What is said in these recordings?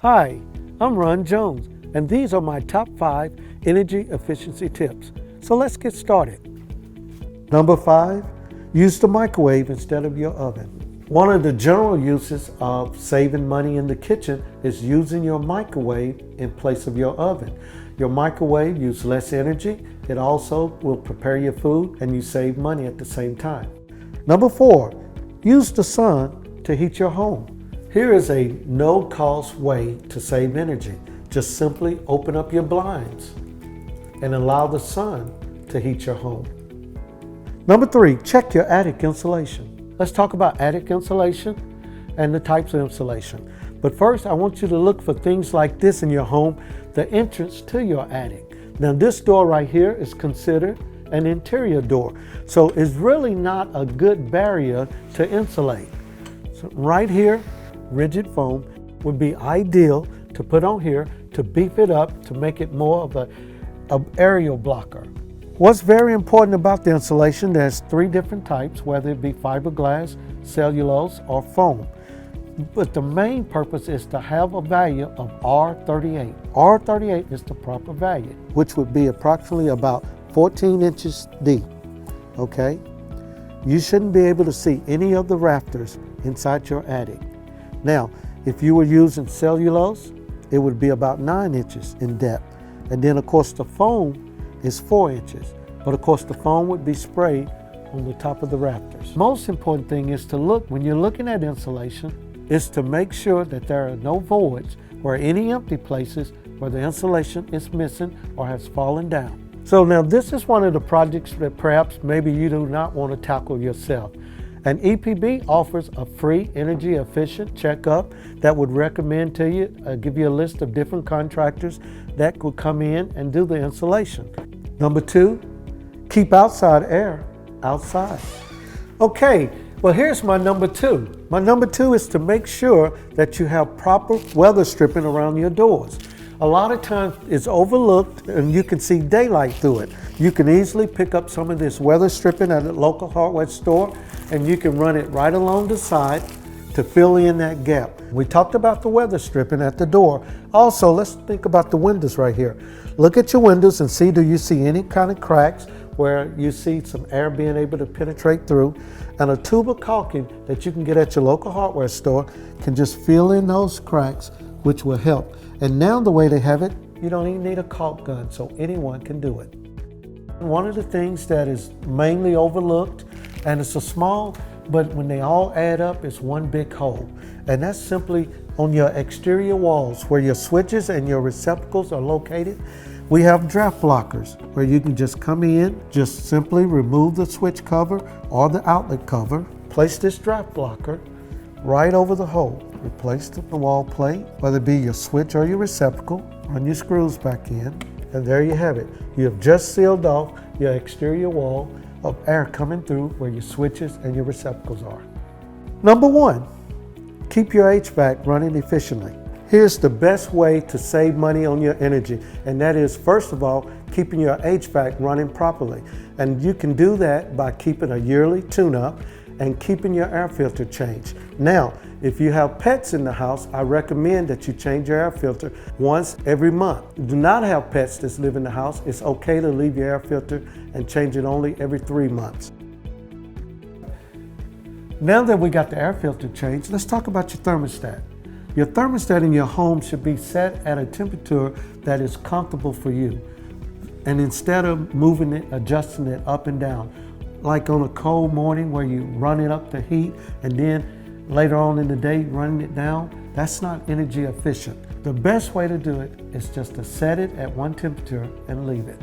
Hi, I'm Ron Jones, and these are my top 5 energy efficiency tips. So let's get started. Number 5, use the microwave instead of your oven. One of the general uses of saving money in the kitchen is using your microwave in place of your oven. Your microwave uses less energy. It also will prepare your food and you save money at the same time. Number 4, use the sun to heat your home. Here is a no-cost way to save energy. Just simply open up your blinds and allow the sun to heat your home. Number 3, check your attic insulation. Let's talk about attic insulation and the types of insulation. But first, I want you to look for things like this in your home, the entrance to your attic. Now, this door right here is considered an interior door, so it's really not a good barrier to insulate. So right here, rigid foam would be ideal to put on here to beef it up to make it more of an aerial blocker. What's very important about the insulation, there's 3 different types, whether it be fiberglass, cellulose, or foam. But the main purpose is to have a value of R38. R38 is the proper value, which would be approximately about 14 inches deep, okay? You shouldn't be able to see any of the rafters inside your attic. Now, if you were using cellulose, it would be about 9 inches in depth. And then, of course, the foam is 4 inches. But, of course, the foam would be sprayed on the top of the rafters. Most important thing is to look, when you're looking at insulation, is to make sure that there are no voids or any empty places where the insulation is missing or has fallen down. So now this is one of the projects that perhaps maybe you do not want to tackle yourself. And EPB offers a free energy efficient checkup that would recommend to you, give you a list of different contractors that could come in and do the installation. Number 2, keep outside air outside. Okay, well here's my number 2. My number 2 is to make sure that you have proper weather stripping around your doors. A lot of times it's overlooked and you can see daylight through it. You can easily pick up some of this weather stripping at a local hardware store and you can run it right along the side to fill in that gap. We talked about the weather stripping at the door. Also, let's think about the windows right here. Look at your windows and see, do you see any kind of cracks where you see some air being able to penetrate through? And a tube of caulking that you can get at your local hardware store can just fill in those cracks, which will help. And now the way they have it, you don't even need a caulk gun, so anyone can do it. One of the things that is mainly overlooked, and it's a small, but when they all add up, it's one big hole. And that's simply on your exterior walls where your switches and your receptacles are located. We have draft blockers where you can just come in, just simply remove the switch cover or the outlet cover, place this draft blocker right over the hole. Replace the wall plate, whether it be your switch or your receptacle, run your screws back in, and there you have it. You have just sealed off your exterior wall of air coming through where your switches and your receptacles are. Number 1, keep your HVAC running efficiently. Here's the best way to save money on your energy, and that is, first of all, keeping your HVAC running properly. And you can do that by keeping a yearly tune-up and keeping your air filter changed. Now, if you have pets in the house, I recommend that you change your air filter once every month. Do not have pets that live in the house. It's okay to leave your air filter and change it only every 3 months. Now that we got the air filter changed, let's talk about your thermostat. Your thermostat in your home should be set at a temperature that is comfortable for you. And instead of moving it, adjusting it up and down, like on a cold morning where you run it up to heat and then later on in the day running it down, that's not energy efficient. The best way to do it is just to set it at one temperature and leave it.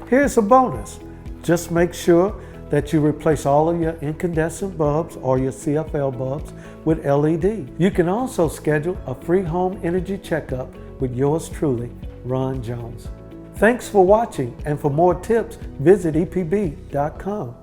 Here's a bonus. Just make sure that you replace all of your incandescent bulbs or your CFL bulbs with LED. You can also schedule a free home energy checkup with yours truly, Ron Jones. Thanks for watching, and for more tips, visit EPB.com.